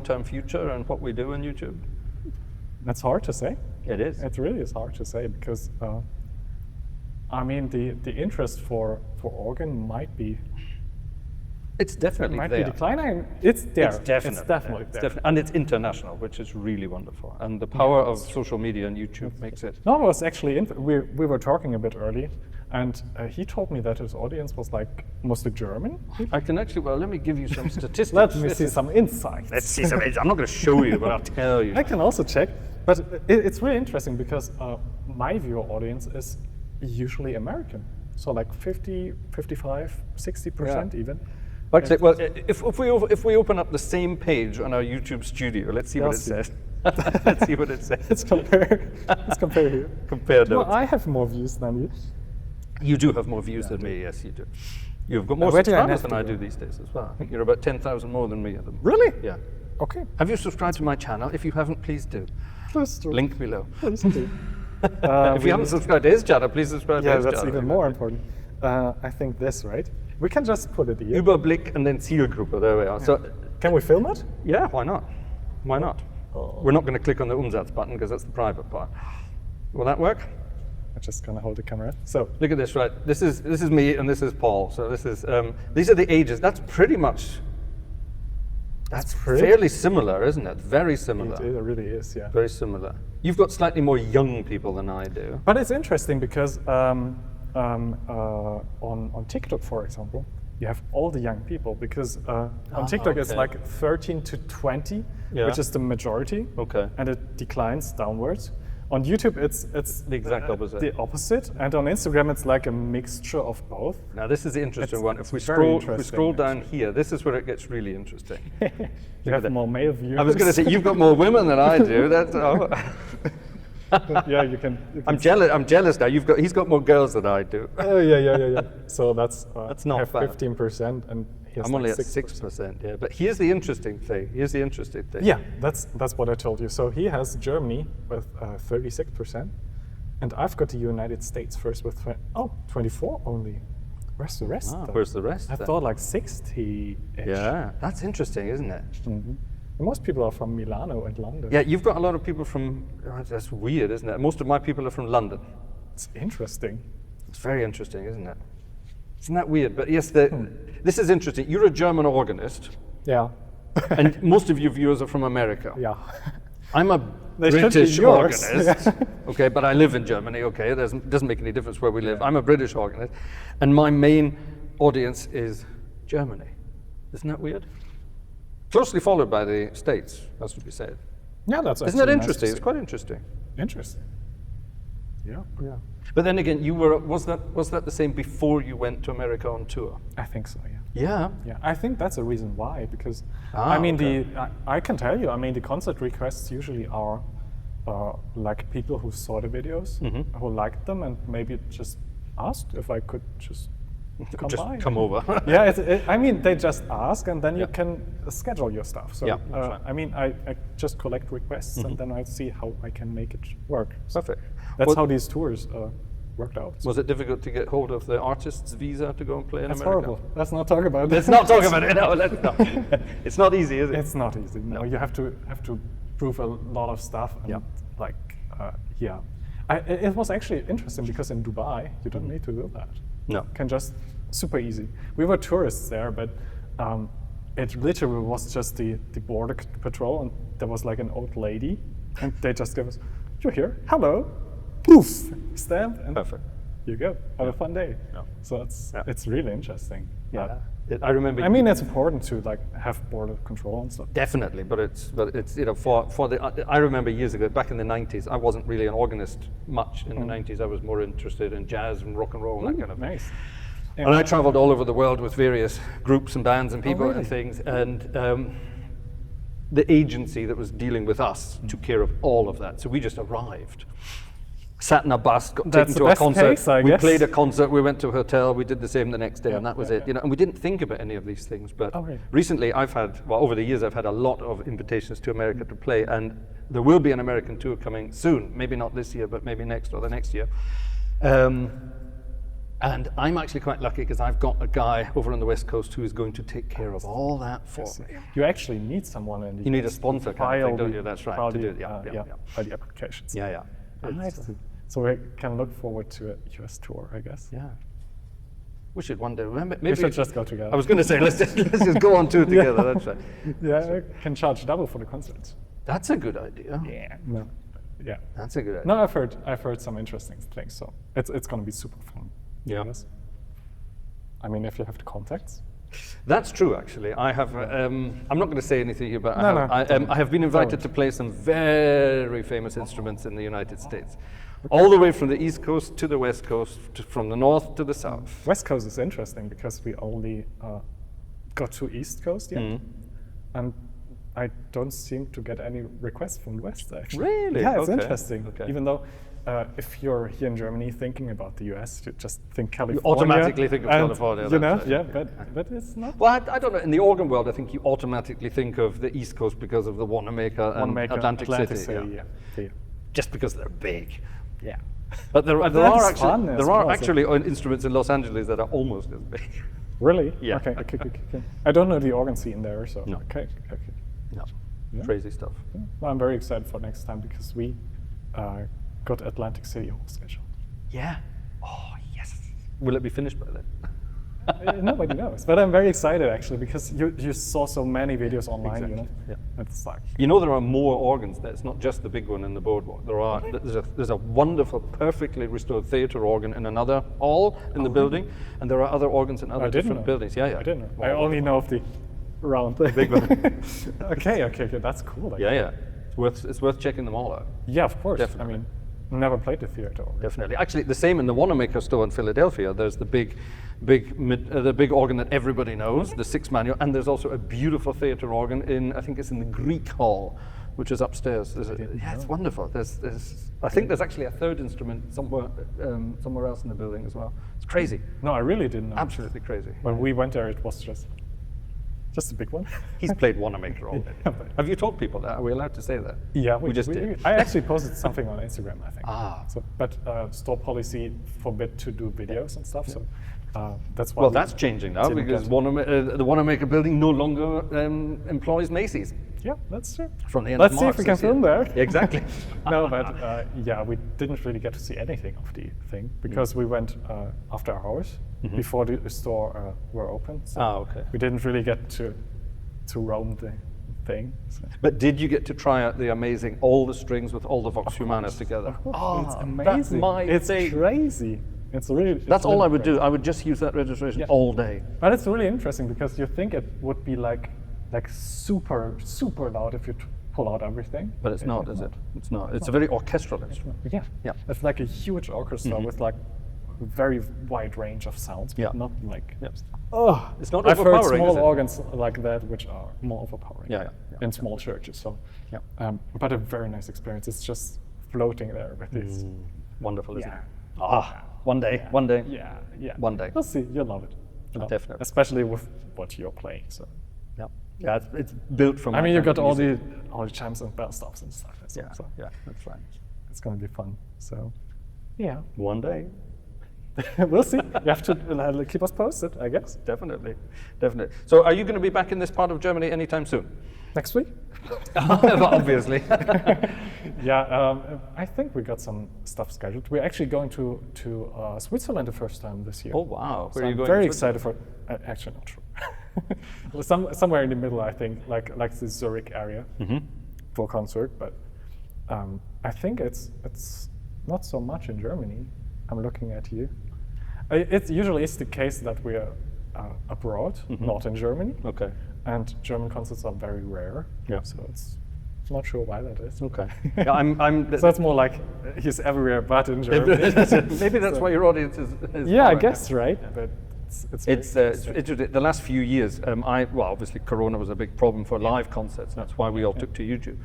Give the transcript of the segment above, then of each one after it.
long-term future and what we do on YouTube? That's hard to say. It is. It really is hard to say because, I mean, the interest for organ might be. It's definitely might there. be declining. It's there. It's definitely there. And it's international, which is really wonderful. And the power of social media and YouTube makes it. No, it was actually, we were talking a bit early, and he told me that his audience was like mostly German. I can actually, well, let me give you some statistics. Let me see some insights. Let's see some, I'm not going to show you, but I'll tell you. I can also check, but it's really interesting because my viewer audience is usually American. So like 50, 55, 60% even. Actually, well, if we open up the same page on our YouTube studio, let's see what it says. Let's see what it says. Let's compare here. Compare notes. Well, I have more views than you. You do have more views than me, yes, you do. You've got more subscribers than I do these days as well. I think you're about 10,000 more than me at the moment. Really? Yeah. Okay. Have you subscribed to my channel? If you haven't, please do. Please do. Link below. Please do. If you haven't subscribed to his channel, please subscribe to his channel. Yeah, that's even more important. I think this, right? We can just put it here. Überblick and then Zielgruppe, there we are. Yeah. So, can we film it? Yeah, why not? Why not? Oh. We're not going to click on the Umsatz button because that's the private part. Will that work? I'm just going to hold the camera. So look at this, right? This is me and this is Paul. So this is these are the ages. That's pretty much. That's fairly similar, isn't it? Very similar. It really is, yeah. Very similar. You've got slightly more young people than I do. But it's interesting because on TikTok, for example, you have all the young people because on TikTok it's like 13 to 20, which is the majority, and it declines downwards. On YouTube it's the exact opposite. The opposite, and on Instagram it's like a mixture of both. Now this is the interesting one. If we scroll down here, this is where it gets really interesting. You have more male viewers. I was going to say you've got more women than I do. That's yeah, you can I'm jealous now. He's got more girls than I do. Oh yeah. So that's not bad. 15%, and I'm only at 6%. Yeah, but here's the interesting thing. Yeah, that's what I told you. So he has Germany with 36%, and I've got the United States first with 24 only. Where's the rest? Where's the rest? I thought like 60-ish. Yeah, that's interesting, isn't it? Mm-hmm. Most people are from Milano and London. Yeah, you've got a lot of people from. That's weird, isn't it? Most of my people are from London. It's interesting. It's very interesting, isn't it? Isn't that weird? But yes, this is interesting. You're a German organist. Yeah. And most of your viewers are from America. Yeah. I'm a British organist. Okay, but I live in Germany. Okay, it doesn't make any difference where we live. I'm a British organist, and my main audience is Germany. Isn't that weird? Closely followed by the States, that's what you said. Yeah, that's. Isn't that interesting? It's quite interesting. Interesting. Yeah. But then again, was that the same before you went to America on tour? I think so. Yeah. Yeah. Yeah. I think that's a reason why, because I mean I can tell you. I mean the concert requests usually are like people who saw the videos, who liked them, and maybe just asked if I could just come over. Yeah, I mean, they just ask, and then you can schedule your stuff. So, right. I mean, I just collect requests, and then I see how I can make it work. Perfect. That's how these tours worked out. Was it difficult to get hold of the artist's visa to go and play in America? That's horrible. Let's not talk about it. Let's not talk about it. No, let's not. It's not easy, is it? It's not easy. No, you have to prove a lot of stuff. And it was actually interesting because in Dubai you don't need to do that. No. You can just super easy. We were tourists there, but it literally was just the border patrol, and there was like an old lady, and they just gave us, "You're here, hello," poof, stamp, and perfect. You go. Have a fun day. Yeah. So it's really interesting. Yeah. I remember. I mean, it's important to like have border control and stuff. Definitely, but it's for the. I remember years ago, back in the 90s, I wasn't really an organist much in the 90s. I was more interested in jazz and rock and roll and that kind of thing. Nice. And I traveled all over the world with various groups and bands and people and things, and the agency that was dealing with us took care of all of that. So we just arrived. Sat in a bus, got taken to a concert. We played a concert. We went to a hotel. We did the same the next day, and that was it. You know, and we didn't think about any of these things. But recently, over the years, I've had a lot of invitations to America to play, and there will be an American tour coming soon. Maybe not this year, but maybe next or the next year. And I'm actually quite lucky because I've got a guy over on the West Coast who is going to take care of all that for me. You actually need someone in the You need a sponsor kind of thing, don't you? That's right. To do it. File the applications. Yeah. I see. So we can look forward to a US tour, I guess. Yeah. We should one day. Maybe we should just go together. I was going to say, let's just go on tour together. That's right. Yeah, I can charge double for the concert. That's a good idea. Yeah. No. Yeah. That's a good idea. No, I've heard some interesting things, so it's going to be super fun. Yeah. Yes. I mean, if you have the contacts. That's true, actually. I have. I'm not going to say anything here, but I have been invited to play some very famous instruments in the United States, all the way from the East Coast to the West Coast, from the north to the south. West Coast is interesting because we only got to East Coast yet, and I don't seem to get any requests from the West, actually. Really? Yeah, it's Okay. interesting. Okay. Even though if you're here in Germany thinking about the US, you just think California. You automatically think of and, California. You know, that's yeah, right. but it's not. Well, I don't know. In the organ world, I think you automatically think of the East Coast because of the Wanamaker and Atlantic City. Yeah. Just because they're big. Yeah. But there That's are fun as actually, there are well, actually instruments in Los Angeles that are almost as big. Really? Yeah. Okay. I don't know the organ scene there, so. No. Okay. No. Yeah. Crazy stuff. Yeah. Well, I'm very excited for next time because we got Atlantic City all scheduled. Yeah. Oh, yes. Will it be finished by then? Nobody knows, but I'm very excited actually because you saw so many videos online. Exactly. You know, Yeah. it's like You know there are more organs there. It's not just the big one in the boardwalk. There's a wonderful, perfectly restored theatre organ in another hall in the building, and there are other organs in other different buildings. Yeah. I didn't know. I only know of the round thing. Big one. Okay, that's cool. Yeah. It's worth checking them all out. Yeah, of course. Definitely. I mean, never played the theatre organ. Definitely. Actually, the same in the Wanamaker store in Philadelphia. There's the big organ that everybody knows, the 6 manual, and there's also a beautiful theatre organ I think it's in the Greek Hall, which is upstairs. It's wonderful. I think there's actually a third instrument somewhere else in the building as well. It's crazy. No, I really didn't know. Absolutely crazy. When we went there, it was just a big one. He's played Wanamaker already. Have you told people that? Are we allowed to say that? Yeah, we just did. I actually posted something on Instagram, I think. So, but store policy forbid to do videos and stuff, so that's why. Well, that's changing now because the Wanamaker building no longer employs Macy's. Yeah, that's true. From the end Let's of see March if we can this year. film there. Exactly. No, but we didn't really get to see anything of the thing because we went after hours before the store were open. So okay. we didn't really get to roam the thing. So. But did you get to try out the amazing all the strings with all the Vox Humanas together? It's amazing. That's my it's thing. crazy. It's really. That's all I would do. I would just use that registration all day. But it's really interesting because you think it would be like super loud if you pull out everything. But it's not, is it? It's not. It's a very orchestral instrument. Yeah. It's like a huge orchestra with like a very wide range of sounds. But not like. Oh, it's not I've heard overpowering, small is it? organs like that which are more overpowering. Yeah. In small churches. So. But a very nice experience. It's just floating there with this. Wonderful, isn't Yeah. it? One day. One day. Yeah. One day. We'll see. You'll love it. Definitely. Especially with what you're playing. So. Yeah, it's built from. I mean, you got all the chimes and bell stops and stuff. So that's right. It's going to be fun. So, yeah. One day. We'll see. You have to keep us posted, I guess. Definitely. So, are you going to be back in this part of Germany anytime soon? Next week? Obviously. I think we got some stuff scheduled. We're actually going to Switzerland the first time this year. Oh wow! Where are you going? Very excited for. Actually, not sure. Somewhere in the middle, I think, like the Zurich area for concert. But I think it's not so much in Germany. I'm looking at you. It usually is the case that we are abroad, not in Germany. Okay. And German concerts are very rare. Yeah. So it's not sure why that is. Okay. Yeah, I'm. So it's more like he's everywhere but in Germany. Maybe that's why your audience is yeah, I guess, right? But it's the last few years. Obviously Corona was a big problem for live concerts. That's why we all took to YouTube.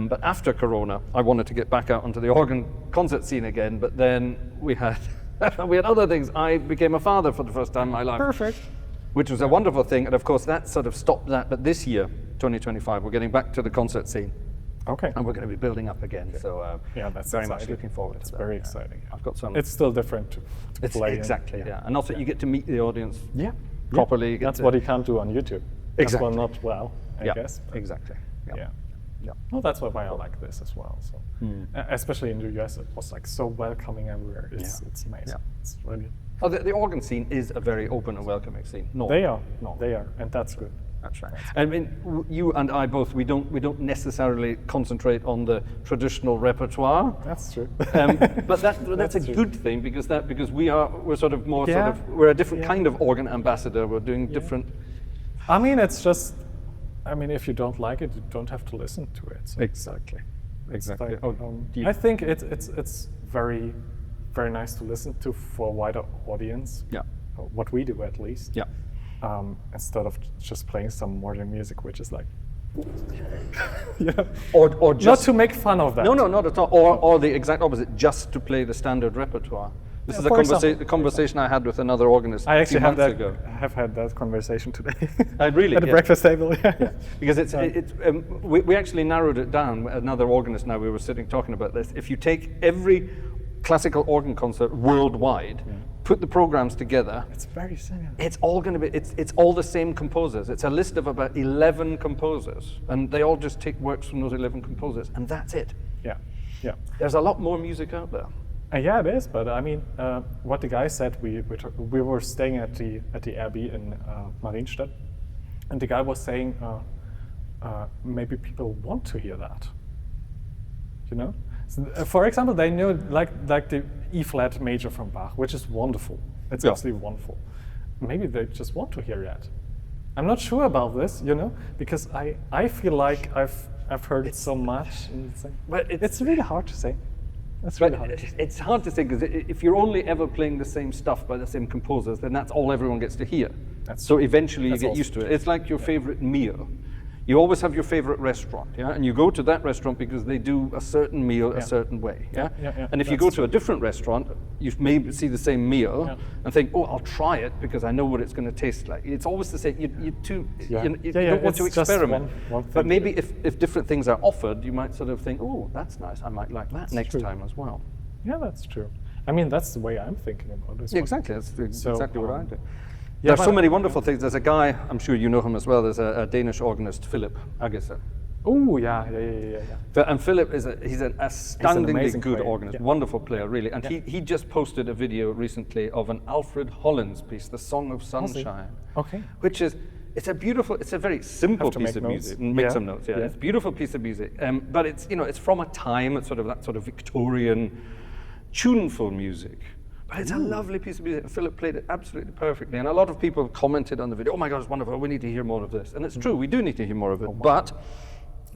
But after Corona, I wanted to get back out onto the organ concert scene again. But then we had other things. I became a father for the first time in my life. Perfect. Which was a wonderful thing, and of course that sort of stopped that. But this year, 2025, we're getting back to the concert scene, Okay. And we're going to be building up again. So yeah, that's very exciting. much looking forward It's to that. very exciting. I've got some. It's still different to play. Exactly, yeah. And also you get to meet the audience Yeah. properly. You get That's to- what you can't do on YouTube. Exactly. Well, not well, I guess. Exactly. Yeah. Yeah. Well, that's why I like this as well. So, especially in the US, it was like so welcoming everywhere. It's amazing. Yeah. It's really. Oh, the organ scene is a very open and welcoming scene. No, They are, and that's good. That's right. I mean, you and I both. We don't necessarily concentrate on the traditional repertoire. That's true. But that's a true. good thing because we're sort of more Yeah. we're a different kind of organ ambassador. We're doing different. I mean, it's just. I mean, if you don't like it, you don't have to listen to it. So Exactly. Exactly. like, Oh, I think it's very, very nice to listen to for a wider audience. Yeah. What we do, at least. Yeah. Instead of just playing some modern music, which is like, Or not just to make fun of that. No, not at all. Or the exact opposite, just to play the standard repertoire. This is for a example. conversation I had with another organist I actually a few months ago. have had that conversation today. Really? At the Yeah. breakfast table. Yeah. Because we actually narrowed it down. Another organist now, we were sitting talking about this. If you take every classical organ concert worldwide, put the programs together, It's very similar. it's all going to be, it's all the same composers. It's a list of about 11 composers, and they all just take works from those 11 composers, and that's it. Yeah. Yeah. There's a lot more music out there. Yeah, it is. But I mean, what the guy said, we were staying at the Abbey in Marienstadt, and the guy was saying maybe people want to hear that. You know, so, for example, they know like the E flat major from Bach, which is wonderful. It's absolutely wonderful. Maybe they just want to hear that. I'm not sure about this, you know, because I feel like I've heard it so much. And it's really hard to say. That's really hard. It's hard to say because if you're only ever playing the same stuff by the same composers, then that's all everyone gets to hear. So eventually you get used to it. It's like your favorite meal. You always have your favorite restaurant, yeah, and you go to that restaurant because they do a certain meal a certain way, yeah. And if you go to a different restaurant, you may see the same meal and think, oh, I'll try it because I know what it's going to taste like. It's always the same. You don't want to It's just experiment. one thing. But maybe if different things are offered, you might sort of think, oh, that's nice. I might like that next time as well. Yeah, that's true. I mean, that's the way I'm thinking about this. Yeah, exactly. That's exactly what I do. Yeah, There's so many wonderful things. There's a guy, I'm sure you know him as well, there's a Danish organist, Philip Aggesen. Oh, yeah. And Philip he's an astoundingly amazing good player. organist, wonderful player, really. And he just posted a video recently of an Alfred Hollands piece, The Song of Sunshine. Okay. Which is, it's a very simple piece of music. Make some notes, yeah. It's a beautiful piece of music. But it's from a time, it's that sort of Victorian, tuneful music. But it's a lovely piece of music. Philip played it absolutely perfectly. And a lot of people commented on the video, oh my God, it's wonderful, we need to hear more of this. And it's true, we do need to hear more of it. But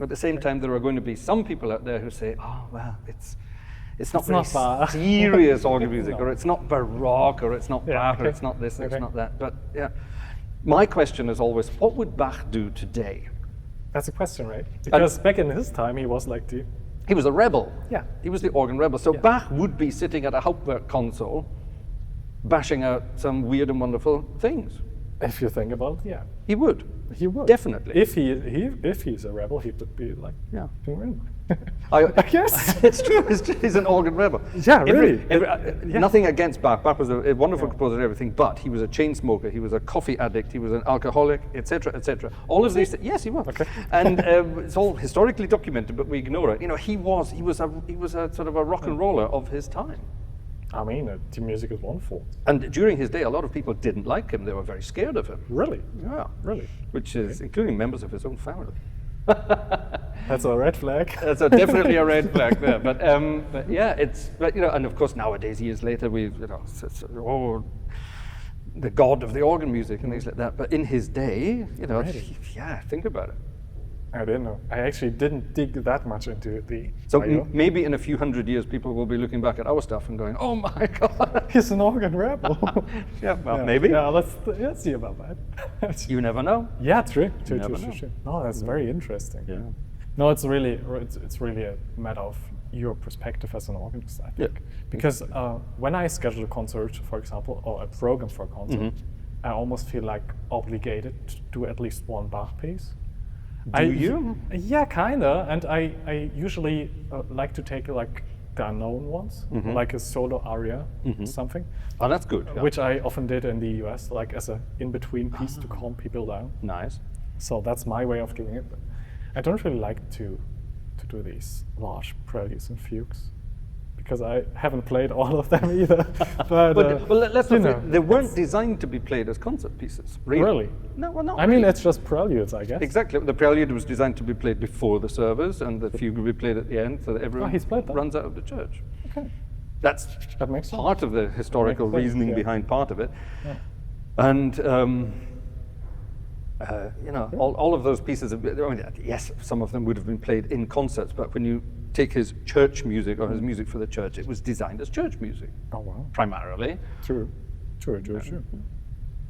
at the same time, there are going to be some people out there who say, oh, well, it's not very serious organ music, or it's not Baroque, or it's not Bach, or it's not this, or it's not that. But yeah, my question is always, what would Bach do today? That's a question, right? Because back in his time, he was like He was a rebel. Yeah. He was the organ rebel. So Bach would be sitting at a Hauptwerk console, bashing out some weird and wonderful things. If you think about it, yeah. He would. He would. Definitely. If he's a rebel, he would be like, I guess. It's true. He's an organ rebel. Yeah, really. Nothing against Bach. Bach was a wonderful composer and everything, but he was a chain smoker. He was a coffee addict. He was an alcoholic, etc., etc. All of these. Yes, he was. Okay. And it's all historically documented, but we ignore it. You know, he was a sort of a rock and roller of his time. I mean, the music is wonderful. And during his day, a lot of people didn't like him. They were very scared of him. Really? Yeah. Really? Which is including members of his own family. That's a red flag. That's definitely a red flag there. But yeah, and of course nowadays, years later, the god of the organ music and things like that. But in his day, think about it. I didn't know. I actually didn't dig that much into the. So maybe in a few hundred years, people will be looking back at our stuff and going, "Oh my God, he's an organ rebel." Maybe. Yeah, let's see about that. You never know. Yeah, true. No, that's very interesting. Yeah. No, it's really a matter of your perspective as an organist, I think. Because when I schedule a concert, for example, or a program for a concert, I almost feel like obligated to do at least one Bach piece. Do you? Yeah, kinda. And I usually like to take like the unknown ones, like a solo aria or something. Oh, that's good. Yeah. Which I often did in the US, like as a in-between piece to calm people down. Nice. So that's my way of doing it. But I don't really like to do these large preludes and fugues, because I haven't played all of them either. But well, let's not forget, they weren't designed to be played as concert pieces. Really? No, well, not I mean, really. it's just preludes, I guess. Exactly. The prelude was designed to be played before the service, and the fugue will be played at the end, so that everyone he's played that. runs out of the church. Okay. That makes sense. part of the historical Makes sense, reasoning yeah. behind part of it. Yeah. And all of those pieces, yes, some of them would have been played in concerts, but when you take his church music or his music for the church, it was designed as church music. Oh, wow. Primarily. True.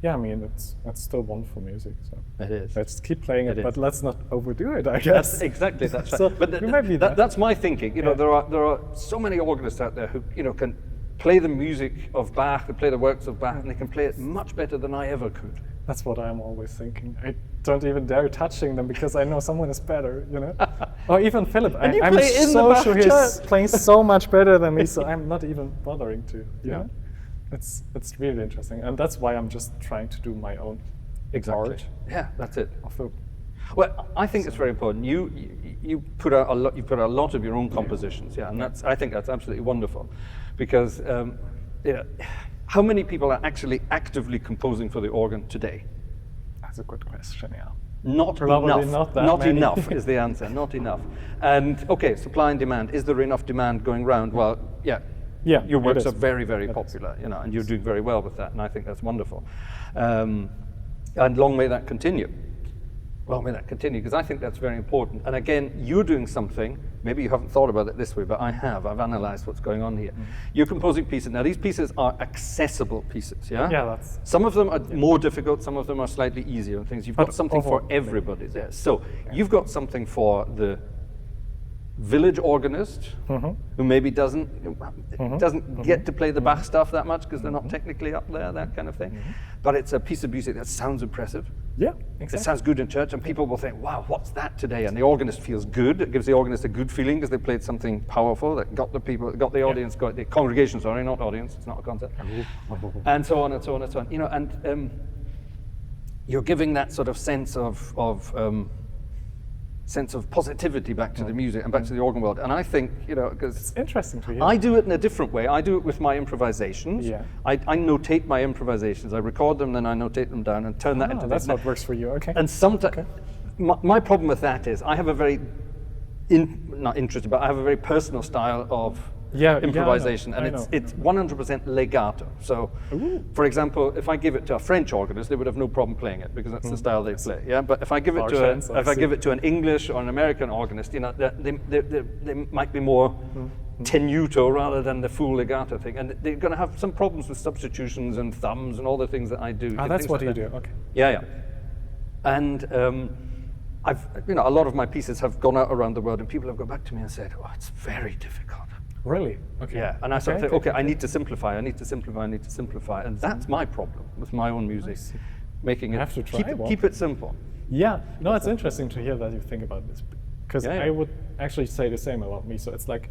Yeah, I mean, it's still wonderful music. So It is. let's keep playing it, It but is. let's not overdo it, I guess. That's right. So But we might be that. that's my thinking. You know, Yeah. there are so many organists out there who can play the music of Bach, they play the works of Bach, and they can play it much better than I ever could. That's what I'm always thinking. I don't even dare touching them because I know someone is better, you know? Or even Philip. And you I'm play in the so Bach sure he's church. playing so much better than me, so I'm not even bothering to, you Yeah. know? It's really interesting. And that's why I'm just trying to do my own part Yeah, that's it. of the. Well, I think it's very important. You put out a lot. You put out a lot of your own compositions, yeah, and I think that's absolutely wonderful, because how many people are actually actively composing for the organ today? That's a good question, yeah. Not Probably enough. not that many. Enough is the answer. Not enough. And okay, supply and demand. Is there enough demand going round? Well, yeah. Yeah, Your it works is. are very, very It is. popular, and you're doing very well with that, and I think that's wonderful. And long may that continue. Long may that continue, because I think that's very important. And again, you're doing something, maybe you haven't thought about it this way, but I have. I've analyzed what's going on here. You're composing pieces. Now, these pieces are accessible pieces, yeah? Yeah, that's. Some of them are more difficult, some of them are slightly easier and things. You've got But something for overall, everybody there. So you've got something for the village organist, who maybe doesn't get to play the Bach stuff that much because they're not technically up there, that kind of thing. But it's a piece of music that sounds impressive. Yeah, It exactly. sounds good in church, and people will think, wow, what's that today? And the organist feels good. It gives the organist a good feeling because they played something powerful that got the people, got the audience, got the congregation, sorry, not audience, it's not a concert. And so on and so on and so on. You know, and you're giving that sort of sense of positivity back to the music and back to the organ world. And I think, because It's interesting to hear. I do it in a different way. I do it with my improvisations. Yeah. I notate my improvisations. I record them, then I notate them down and turn that into that's this. what works for you, okay. And sometimes, my problem with that is I have a very, not interested, but I have a very personal style of improvisation, I know. and it's 100% legato. So, for example, if I give it to a French organist, they would have no problem playing it because that's the style they play. Yeah, but if I give it to an English or an American organist, they might be more tenuto rather than the full legato thing, and they're going to have some problems with substitutions and thumbs and all the things that I do. That's what like you that. do, okay. Yeah. And I've, a lot of my pieces have gone out around the world, and people have gone back to me and said, "Oh, it's very difficult." Really? Okay. Yeah, and I sort of think, okay, I need to simplify, and that's my problem with my own music, making I it have to try keep it simple. Yeah, no, it's interesting to hear that you think about this, because Yeah. I would actually say the same about me. So it's like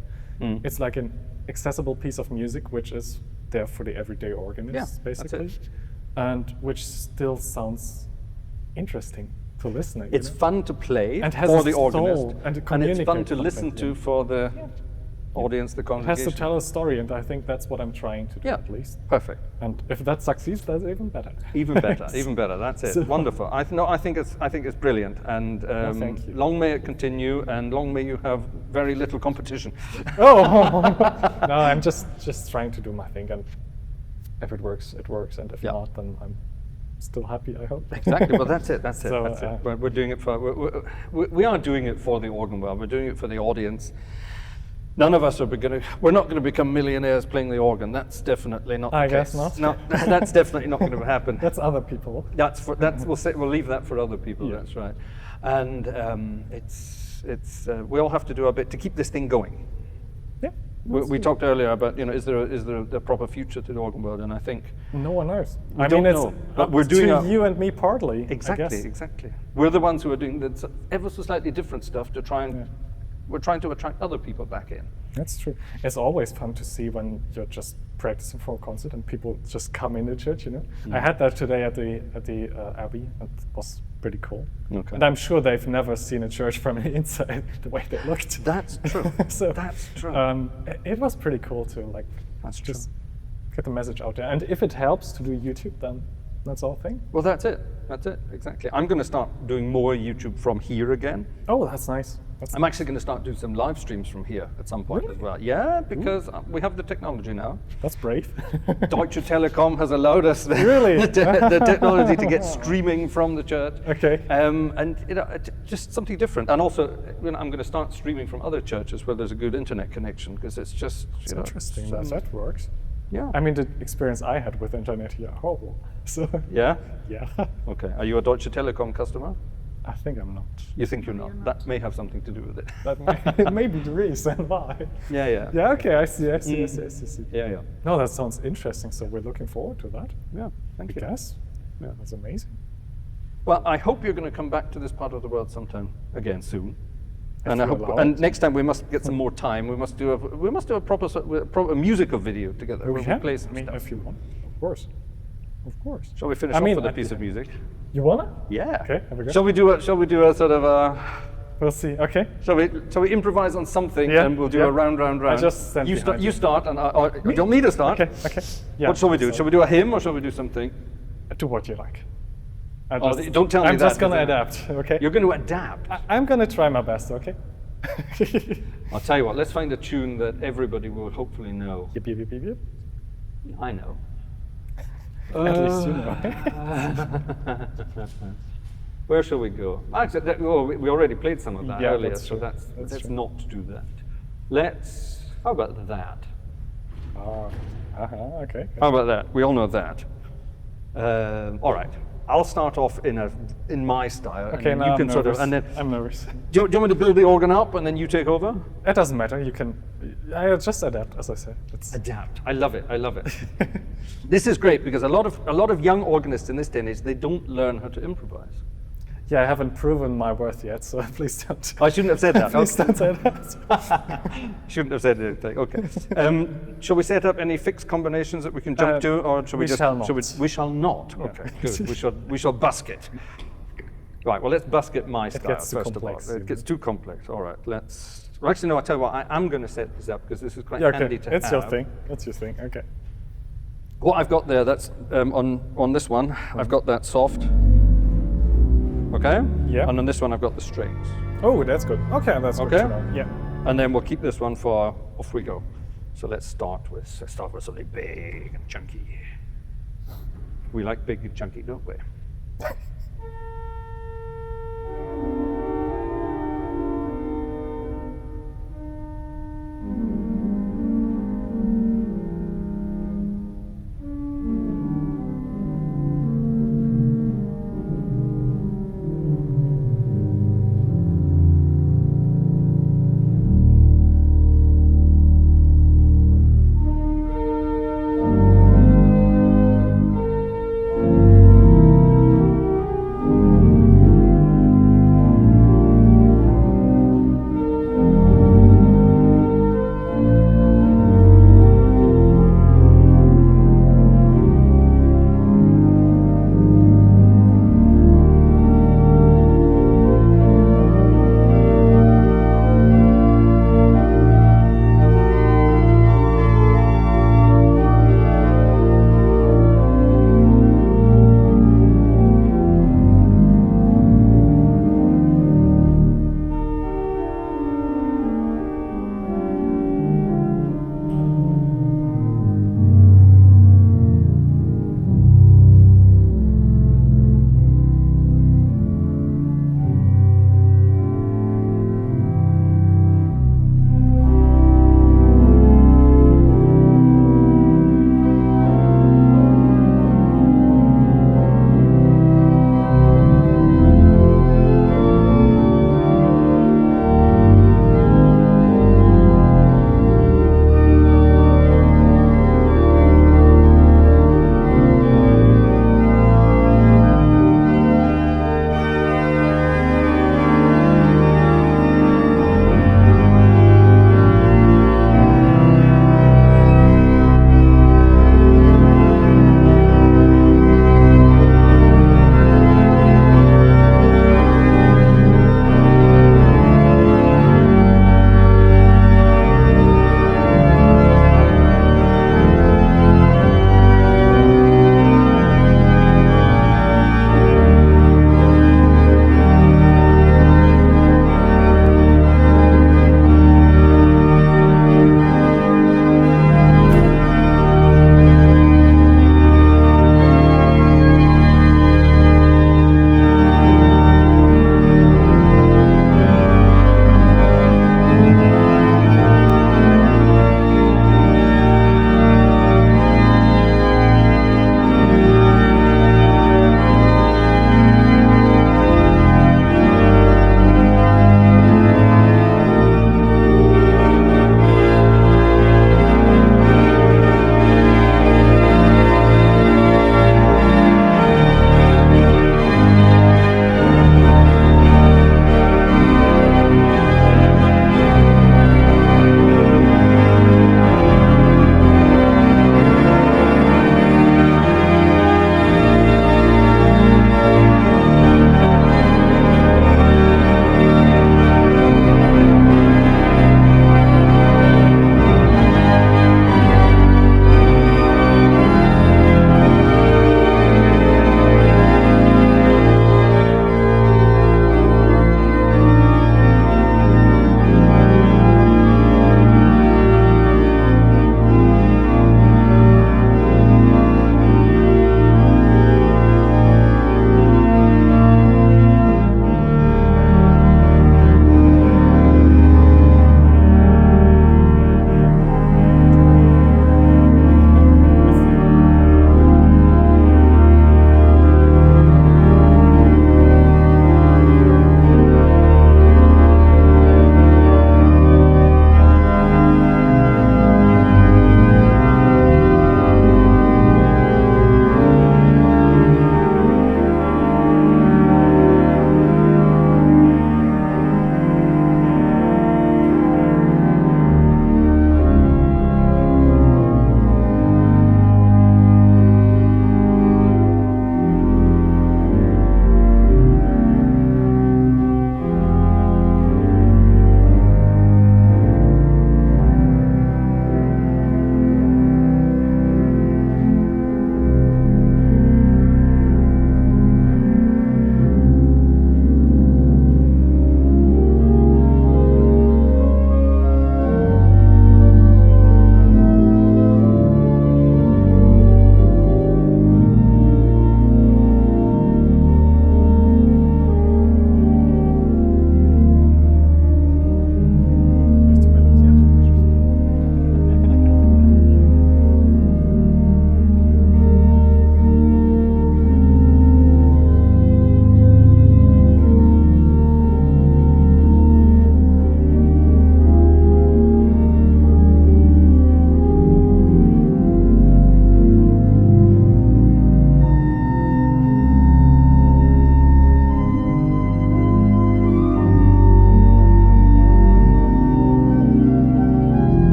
an accessible piece of music which is there for the everyday organist, basically, and which still sounds interesting to listen. It's fun to play and has for a the organist, soul and to it's communicate fun to something, listen to for the audience, the It has congregation. to tell a story, and I think that's what I'm trying to do Yeah, at least. perfect. And if that succeeds, that's even better. Even better. That's it. So- Wonderful. I think it's brilliant, and thank you. long may it continue, and long may you have very little competition. Oh no, I'm just trying to do my thing, and if it works, it works, and if Yeah. not, then I'm still happy, I hope. Exactly. Well, that's it. So, That's it. But we're doing it for. We are doing it for the organ world. We're doing it for the audience. None of us are we're not going to become millionaires playing the organ. That's definitely not. I the guess case. not. No, that's definitely not going to happen. That's other people. We'll leave that for other people. Yeah. That's right. And we all have to do our bit to keep this thing going. Yeah. We talked earlier about, is there a proper future to the organ world, and I think no one knows. We don't know, but we're doing you and me partly. Exactly, I guess. exactly. We're the ones who are doing the ever so slightly different stuff to try and we're trying to attract other people back in. That's true. It's always fun to see when you're just practicing for a concert and people just come in the church. I had that today at the Abbey. It was pretty cool. Okay. And I'm sure they've never seen a church from the inside the way they looked. That's true. So that's true. It was pretty cool to just get the message out there. And if it helps to do YouTube, then that's all thing. Well, that's it. That's it. Exactly. I'm going to start doing more YouTube from here again. Oh, that's nice. I'm actually going to start doing some live streams from here at some point as well. Yeah, because we have the technology now. That's brave. Deutsche Telekom has allowed us Really? the technology to get streaming from the church. Okay. And just something different. And also, I'm going to start streaming from other churches where there's a good internet connection, because it's just it's interesting that works. Yeah. I mean, the experience I had with internet here, horrible. So. Yeah. Yeah. Okay. Are you a Deutsche Telekom customer? I think I'm not. You think you're not? That may have something to do with it. That may be the reason why. Yeah. Yeah. Okay. I see. Yeah. No, that sounds interesting. So we're looking forward to that. Yeah. Thank you. Yes. Yeah. That's amazing. Well, I hope you're going to come back to this part of the world sometime again soon. And next time we must get some more time. We must do a proper musical video together. We play some stuff. If you want, of course. Shall we finish off with a piece of music? You wanna? Yeah. Okay. Have a go. Shall we do a sort of a? We'll see. Okay. Shall we improvise on something and we'll do a round? I just stand you start and you don't need to start. Okay. Yeah. What shall we do? Shall we do a hymn or shall we do something? Do what you like. Don't tell me that. I'm just gonna adapt. Okay. You're going to adapt. I'm gonna try my best. Okay. I'll tell you what. Let's find a tune that everybody will hopefully know. Yep. I know. At least you know. Where shall we go? Actually, we already played some of that earlier, that's so true. let's not do that. How about that? Okay. How about that? We all know that. All right. I'll start off in my style. Okay, and now you can I'm nervous. then I'm nervous. Do you want me to build the organ up and then you take over? It doesn't matter. You can. I just adapt, as I said. Adapt. I love it. This is great because a lot of young organists in this day and age, they don't learn how to improvise. Yeah, I haven't proven my worth yet, so please don't. I shouldn't have said that. Please don't say that. Shouldn't have said anything. Okay. Shall we set up any fixed combinations that we can jump to, or shall we just? Shall not. We shall not. Okay. Good. We shall busk it. Right. Well, let's busk it my style gets too first complex, of all. It gets too complex. All right. Let's. Well, actually, no. I tell you what. I'm going to set this up because this is quite handy to it's have. your thing. That's your thing. Okay. What I've got there, that's on this one. I've got that soft. Okay? Yeah. And on this one, I've got the strings. Oh, that's good. Okay, that's good to know. Yeah. And then we'll keep this one for off we go. So let's start with something big and chunky. We like big and chunky, don't we?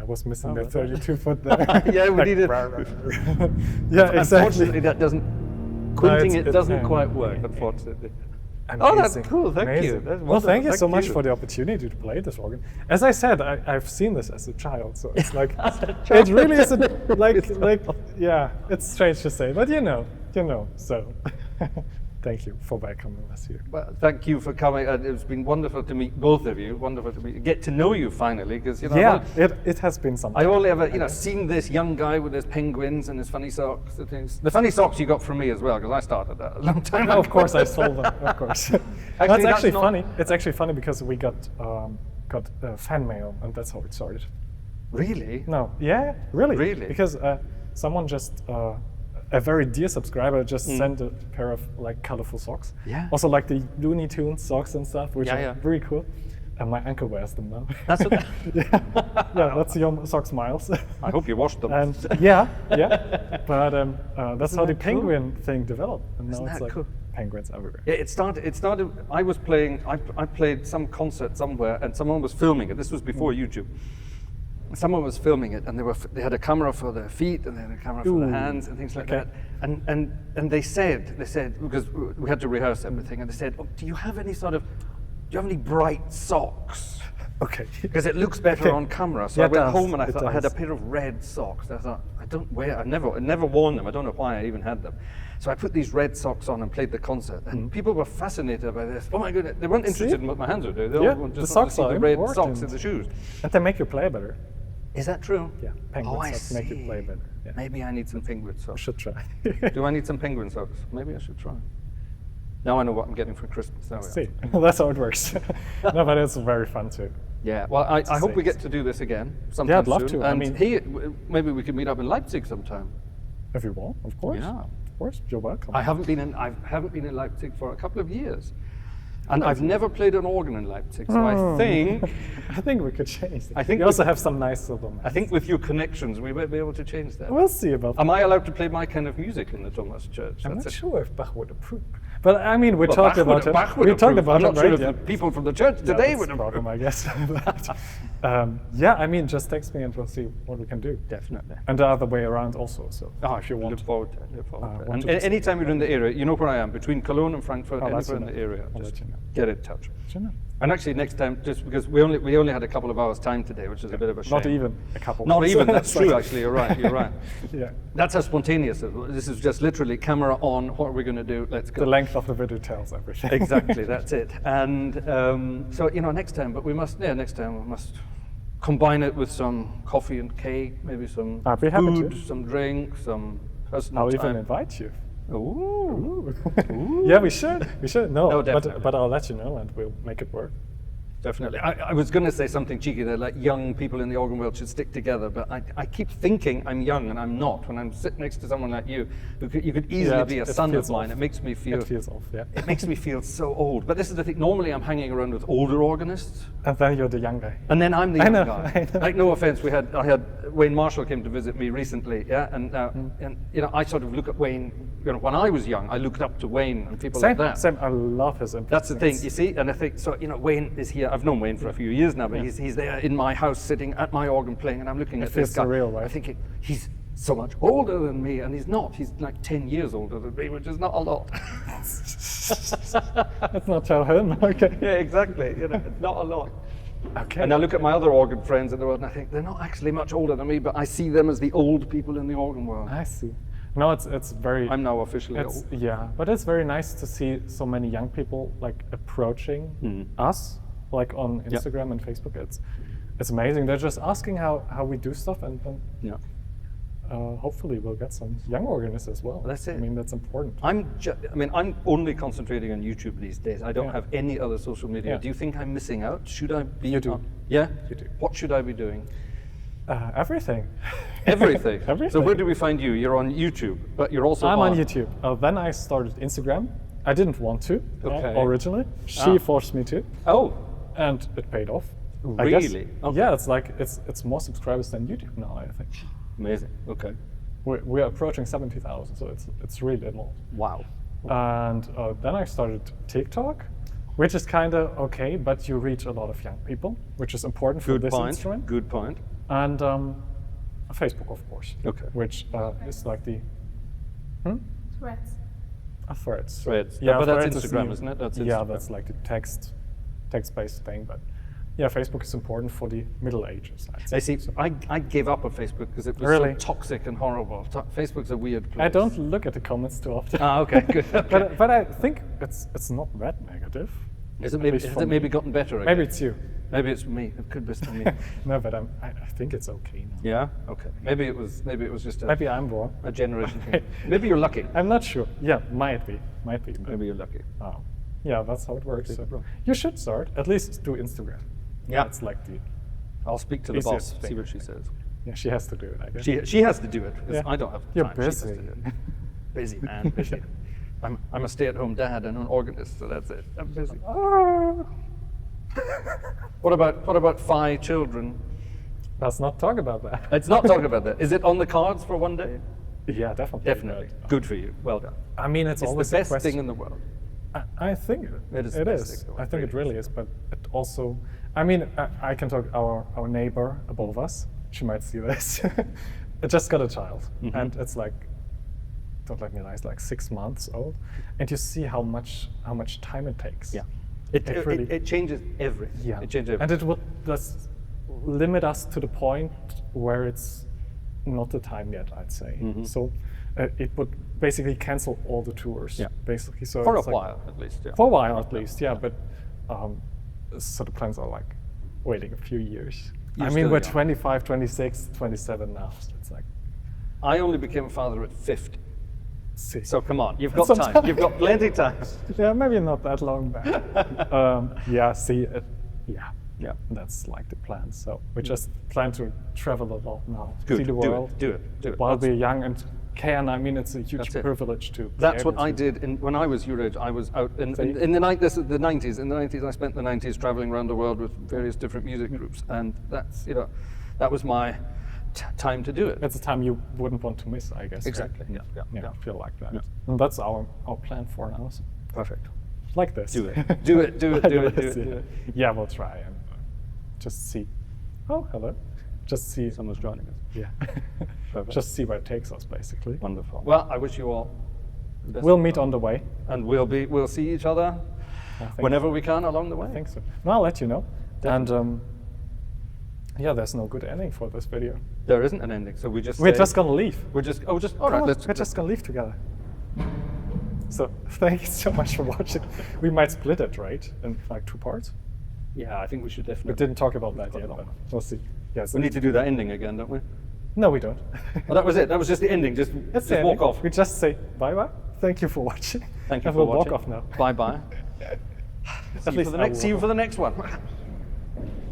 was missing the 32 foot there. Yeah, we needed. Yeah, exactly. Unfortunately, that doesn't. Quinting it doesn't quite work, unfortunately. Oh, that's cool. Thank you. That's well, thank you so much for the opportunity to play this organ. As I said, I've seen this as a child, so it's like it really isn't like yeah. It's strange to say, but you know. So, thank you for welcoming us here. Well, thank you for coming. It's been wonderful to meet both of you. Wonderful to get to know you finally, because yeah, it has been something. I've only ever seen this young guy with his penguins and his funny socks and things. The funny socks you got from me as well, because I started that a long time ago. Of course, I sold them. Of course. That's actually funny. It's actually funny because we got fan mail, and that's how it started. Really? No. Yeah. Really. Really? Because someone just. A very dear subscriber just sent a pair of like colorful socks. Yeah. Also like the Looney Tunes socks and stuff, which are yeah. very cool. And my uncle wears them now. That's what. Yeah, that's your socks, Miles. I hope you washed them. And yeah. But that's how the penguin thing developed, and now it's like cool? penguins everywhere. Yeah, it started. I was playing. I played some concert somewhere, and someone was filming it. This was before YouTube. Someone was filming it, and they had a camera for their feet, and they had a camera for their hands, and things like that. And they said because we had to rehearse everything, and they said, "Do you have any bright socks?" Okay. Because it looks better on camera. So I went home and I thought I had a pair of red socks. I thought I've never worn them. I don't know why I even had them. So I put these red socks on and played the concert, and people were fascinated by this. Oh my goodness! They weren't interested in what my hands were doing. They all just wanted to see the red socks in the shoes. And they make you play better. Is that true? Yeah, penguin socks make you play better. Yeah. Maybe I need some penguin socks. I should try. Do I need some penguin socks? Maybe I should try. Now I know what I'm getting for Christmas. See, that's how it works. No, but it's very fun too. Yeah, well, I hope we get to do this again sometime I'd love soon. to. And maybe we can meet up in Leipzig sometime. If you want, of course. Yeah, of course, you're welcome. I haven't been in Leipzig for a couple of years. And I've never played an organ in Leipzig, so I think we could change that. I think we also have some nice little. I think with your connections, we might be able to change that. We'll see about that. Am I allowed to play my kind of music in the Thomas Church? I'm not sure if Bach would approve. But I mean, we talked about it. We talked about I'm it, not sure right? if the people from the church today would approve. Problem, I guess. Yeah, I mean, just text me and we'll see what we can do. Definitely. And the other way around also. So if you want. Look forward to it. And anytime you're in the area, you know where I am, between Cologne and Frankfurt, anywhere in the area, just get in touch. And actually, next time, just because we only had a couple of hours time today, which is a bit of a shame. Not even a couple. Not even. That's true. Actually, you're right. Yeah. That's how spontaneous it was. This is just literally camera on. What are we going to do? Let's go. The length of the video tells everything. Exactly. That's it. And so next time. But next time we must combine it with some coffee and cake, maybe some food, some drink, some personal I'll time. even invite you. Ooh. Yeah, we should. No, definitely. but I'll let you know and we'll make it work. Definitely. I was going to say something cheeky that like young people in the organ world should stick together, but I keep thinking I'm young and I'm not. When I'm sitting next to someone like you could easily be a son of mine. It makes me feel. It feels off. Yeah. It makes me feel so old. But this is the thing. Normally I'm hanging around with older organists. And then you're the young guy. And then I'm the young guy. I know. Like, no offense, I had Wayne Marshall came to visit me recently, and I sort of look at Wayne. When I was young, I looked up to Wayne and people like that. Same. I love his impressions. That's the thing, you see. And I think so. Wayne is here. I've known Wayne for a few years now, but he's there in my house, sitting at my organ playing, and I'm looking at this guy. Surreal, right? I think he's so much older than me, and he's not. He's like 10 years older than me, which is not a lot. Let's not tell him. Okay. Yeah, exactly. Not a lot. Okay. And I look at my other organ friends in the world, and I think they're not actually much older than me, but I see them as the old people in the organ world. I see. No, it's very. I'm now officially old. Yeah, but it's very nice to see so many young people like approaching us, like on Instagram and Facebook. It's amazing. They're just asking how we do stuff, and hopefully we'll get some young organists as well. That's it. I mean, that's important. I'm only concentrating on YouTube these days. I don't have any other social media. Yeah. Do you think I'm missing out? Should I be? You do. Yeah? You do. What should I be doing? Everything. Everything? Everything. So where do we find you? You're on YouTube, but you're also I'm on YouTube. Then I started Instagram. I didn't want to originally. She forced me to. Oh. And it paid off. Really? I guess. Okay. Yeah, it's like it's more subscribers than YouTube now, I think. Amazing. Okay. We're approaching 70,000, so it's really a lot. Wow. And then I started TikTok, which is kind of okay, but you reach a lot of young people, which is important for this instrument. Good point. And Facebook, of course. Okay. Which is like the Threads. Threads. Threads. Yeah, but that's Threads Instagram, the- isn't it? That's Yeah, Instagram. that's like the text-based thing. But yeah, Facebook is important for the Middle Ages, I'd say. I see. I gave up on Facebook because it was Really? so toxic and horrible. Facebook's a weird place. I don't look at the comments too often. Ah, okay, good. Okay. But I think it's not that negative. Is it maybe, least has for it maybe me. gotten better again? Maybe it's you. Maybe it's me. It could be still me. No, but I think it's okay now. Yeah. Okay. Maybe it was just Maybe I'm wrong. a generation thing. Maybe you're lucky. I'm not sure. Yeah, might be. But, Maybe you're lucky. yeah, that's how it works. So wrong. you should start at least do Instagram. Yeah. It's like the I'll speak to the Easiest boss. thing. See what she says. yeah. She has to do it. I guess. She has to do it because Yeah. I don't have You're time. She has busy. to do it. Busy man. Busy. I'm a stay-at-home dad and an organist, so that's it. I'm busy. What about Fey children? Let's not talk about that. Let's not talk about that. Is it on the cards for one day? Yeah, definitely. Definitely. but, Good for you. Well done. I mean, it's It's always the a best question. thing in the world. I think It is it the best is. thing, I think it really is, but it also. I mean, I can talk. Our neighbor above us. She might see this. It just got a child, and it's like, don't let me lie, it's like 6 months old, and you see how much time it takes. Yeah. It really. It changes everything. Yeah. It changes And everything. it would just limit us to the point where it's not the time yet, I'd say. So it would basically cancel all the tours. Yeah. Basically. So For a it's like- while, at least. Yeah. For a while, at least, yeah. But so the plans are like waiting a few years. You're I mean, still we're young. 25, 26, 27 now. So it's like, I only became a father at 50. see. So come on, you've got Some time. time. You've got plenty of time. Yeah, maybe not that long back. Yeah, see, Yeah. that's like the plan. So we just plan to travel a lot now, Good. see the Do world. it. Do it. Do it. While That's- we're young and can. I mean, it's a huge That's it. privilege to. be That's what able I to- did when I was your age. I was out in See? the night. This is the 90s. In the 90s, I spent the 90s traveling around the world with various different music groups, and that's that was my time to do it. It's a time you wouldn't want to miss, I guess. right? Exactly. Yeah. Yeah, I feel like that. Yeah. And that's our plan for now. So Perfect. like this. Do it. Do it. Do it. Like Do it. Do this, it. yeah. Do it. Yeah, we'll try and just see. Oh, hello. Just see. Someone's joining us. Yeah. Perfect. Just see where it takes us, basically. Wonderful. Well, I wish you all the best We'll of meet luck. on the way. And we'll see each other I think. whenever we can along the way. I think so. No, I'll let you know. And yeah, there's no good ending for this video. There isn't an ending, so we just We're say- just gonna leave. all right. Come on, Let's we're just gonna leave together. So thank you so much for watching. We might split it, right, in like 2 parts. Yeah, I think we should We definitely. didn't talk about that got yet, it but on. we'll see. Yes. We need to do that ending again, don't we? No, we don't. Well, that was it. That was just the ending. Just That's just the walk ending. off. We just say bye bye. Thank you for watching. Thank you and for we'll watching. walk off now. Bye bye. At least See you for the next one.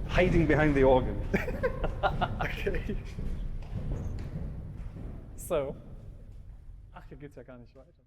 Hiding behind the organ. Okay. So. Ach, hier geht's ja gar nicht weiter.